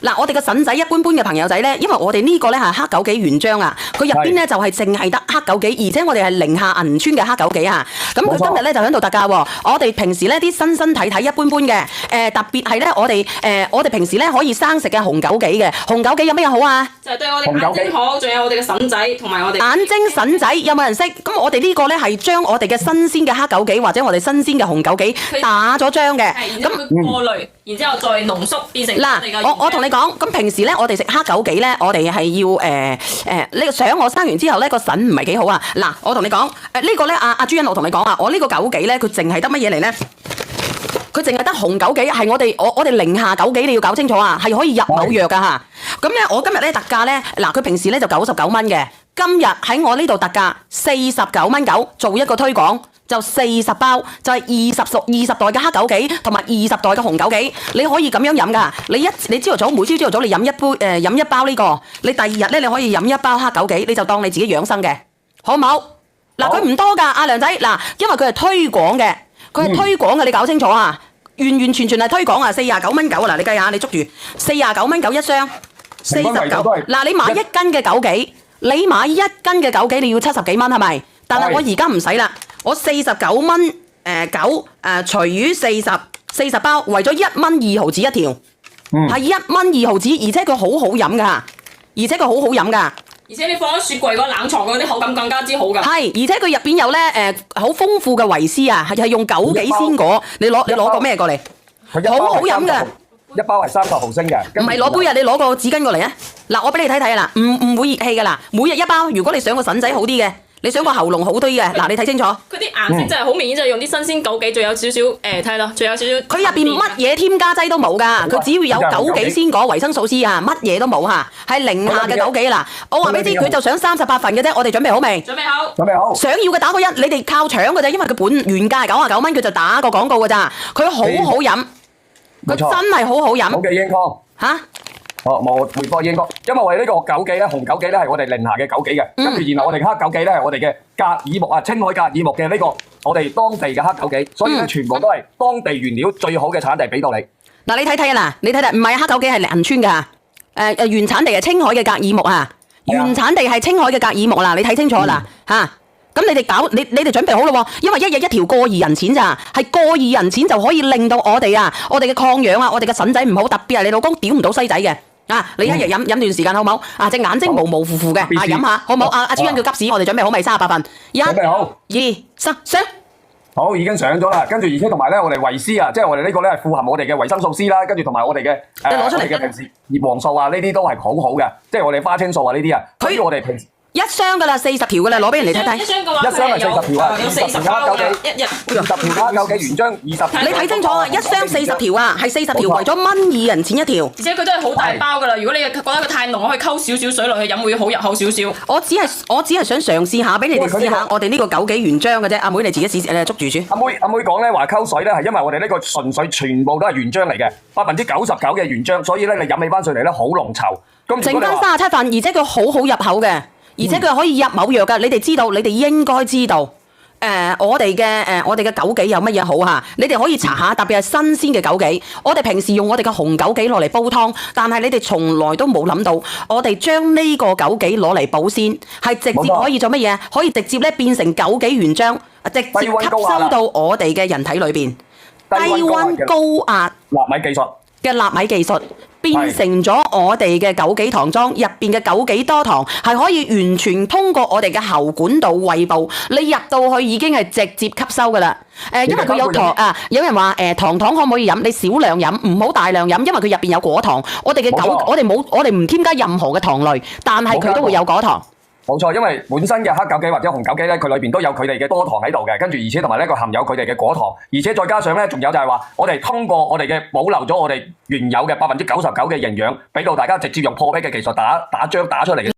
嗱，我哋嘅腎仔一般般嘅朋友仔咧，因為我哋呢個咧係黑枸杞原漿啊，佢入邊咧就係淨係得黑枸杞，而且我哋係寧夏銀川嘅黑枸杞啊。咁佢今日咧就喺度特價喎。我哋平時咧啲身身體體一般般嘅，特別係咧我哋平時咧可以生食嘅紅枸杞嘅，紅枸杞有咩好啊？就係對我哋眼睛好，仲有我哋嘅腎仔同埋我哋眼睛腎仔有冇人識？咁我哋呢個咧係將我哋嘅新鮮嘅黑枸杞或者我哋新鮮嘅紅枸杞打咗漿嘅，咁佢過濾，然之後再濃縮變成嗱，我同你講，咁平時咧我哋食黑枸杞咧，我哋係要呢個想我生完之後咧個腎唔係幾好啊。嗱，我同你講，呢個咧阿朱茵我同你講啊，我呢個枸杞咧佢淨係得乜嘢嚟咧？佢淨係得紅枸杞，係我哋寧夏枸杞，你要搞清楚啊，係可以入某藥噶嚇。咁咧，我今日咧特價咧，嗱佢平時咧就99蚊嘅，今日喺我呢度特價49蚊9，做一個推廣就40包，就係20袋嘅黑枸杞同埋20袋嘅紅枸杞，你可以咁樣飲噶。你朝頭早每朝頭早你飲一杯飲一包呢個，你第二日咧你可以飲一包黑枸杞，你就當你自己養生嘅，好唔好？嗱佢唔多噶，阿梁仔，嗱因為佢係推廣嘅。佢係推廣嘅，你搞清楚啊！完全係推廣啊！49蚊9啊！嗱，你計下，你捉住49蚊9一箱，49。嗱，你買1斤嘅枸杞，你買1斤嘅枸杞，你要70幾蚊係咪？但係我而家唔使啦，我49蚊9除以40包，為咗1蚊2毫子一條，係1蚊2毫子，而且佢好好飲噶，而且你放喺雪櫃嗰冷藏嗰啲口感更加之好㗎。係，而且佢入邊有咧好豐富嘅維 C 啊，係用枸杞鮮果。你攞個咩過嚟？好好飲㗎。一包係30毫升嘅。唔係攞杯啊！你攞個紙巾過嚟啊！嗱，我俾你睇睇啊！嗱，唔會熱氣㗎啦，每日1包。如果你想個腎仔好啲嘅，你想個喉嚨好啲嘅，嗱，你睇清楚。佢啲顏色真係好明顯，就係用啲新鮮枸杞，仲有少少睇咯，仲有少少。佢入邊乜嘢添加劑都冇㗎，佢只要有枸杞鮮果、維生素 C 啊，乜嘢都冇嚇，係寧夏嘅枸杞嗱。我話俾你知，佢就想38份嘅啫。我哋準備好未？準備好。準備好。想要嘅打個1，你哋靠搶㗎啫，因為佢原價係99蚊，佢就打個廣告㗎咋。佢好好飲，佢真係好好飲。好嘅，英哥。嚇？冇回貨英哥，因為我哋呢個枸杞咧，紅枸杞咧係我哋寧夏嘅枸杞嘅，跟住然後我哋嘅黑枸杞咧係我哋嘅格爾木啊，青海格爾木嘅呢個我哋當地嘅黑枸杞，所以咧全部都係當地原料最好嘅產地俾到你。嗱，你睇睇啊，嗱，你睇睇，唔係黑枸杞係銀川㗎，原產地係青海嘅格爾木啊，原產地係青海嘅格爾木嗱，你睇清楚啦嚇。咁你哋準備好咯喎，因為一日一條過2人錢咋，係過2人錢就可以令到我哋嘅抗氧啊，我哋嘅腎仔唔好，特別係你老公屌唔到西仔嘅。你一日飲段時間好唔好？隻眼睛模模糊糊嘅，飲下好唔好？阿朱茵叫急屎，我哋準備好未？38份，1、準備好2、3上。好，已經上咗啦。跟住而且同埋咧，我哋維 C 啊，即係我哋呢個咧係富含我哋嘅維生素 C 啦，跟住同埋我哋嘅攞出嚟嘅平時葉黃素啊，呢啲都係好好嘅，即係我哋花青素啊呢啲啊，所以我哋平時。1箱㗎啦，40條㗎啦，攞俾人哋睇睇。一箱嘅話，一箱係40條啊，有40包嘅，一日20條黑枸杞原漿20。你睇清楚啊，一箱40條啊，係40條，為咗1.2人錢一條。而且佢都係好大包㗎啦，如果你覺得佢太濃，可以溝少少水落去飲，會好入口少少。我只係想嘗試下，俾你哋試下我哋呢個枸杞原漿嘅啫。阿妹你自己試捉住先。阿妹講咧話溝水咧係因為我哋呢個純粹全部都係原漿嚟嘅，99%嘅原漿，所以咧你飲起翻上嚟咧好濃稠。剩翻37份，而且佢好好入口嘅。而且佢可以入某藥㗎，你哋知道，你哋應該知道，我哋嘅枸杞有乜嘢好嚇？你哋可以查下，特別係新鮮嘅枸杞。我哋平時用我哋嘅紅枸杞落嚟煲湯，但係你哋從來都冇諗到，我哋將呢個枸杞攞嚟保鮮，係直接可以做乜嘢？可以直接咧變成枸杞原漿，直接吸收到我哋嘅人體裏邊。低溫高壓納米技術嘅納米技術。變成咗我哋嘅枸杞糖漿，入邊嘅枸杞多糖係可以完全通過我哋嘅喉管道胃部，你入到去已經係直接吸收㗎啦。因為佢有糖啊，有人話糖可唔可以飲？你少量飲，唔好大量飲，因為佢入邊有果糖。我哋我哋唔添加任何嘅糖類，但係佢都會有果糖。冇錯，因為本身嘅黑枸杞或者紅枸杞咧，佢裏邊都有佢哋嘅多糖喺度嘅，跟住而且同埋咧佢含有佢哋嘅果糖，而且再加上咧仲有就係話，我哋通過我哋嘅保留咗我哋原有嘅99%嘅營養，俾到大家直接用破壁嘅技術打漿打出嚟嘅。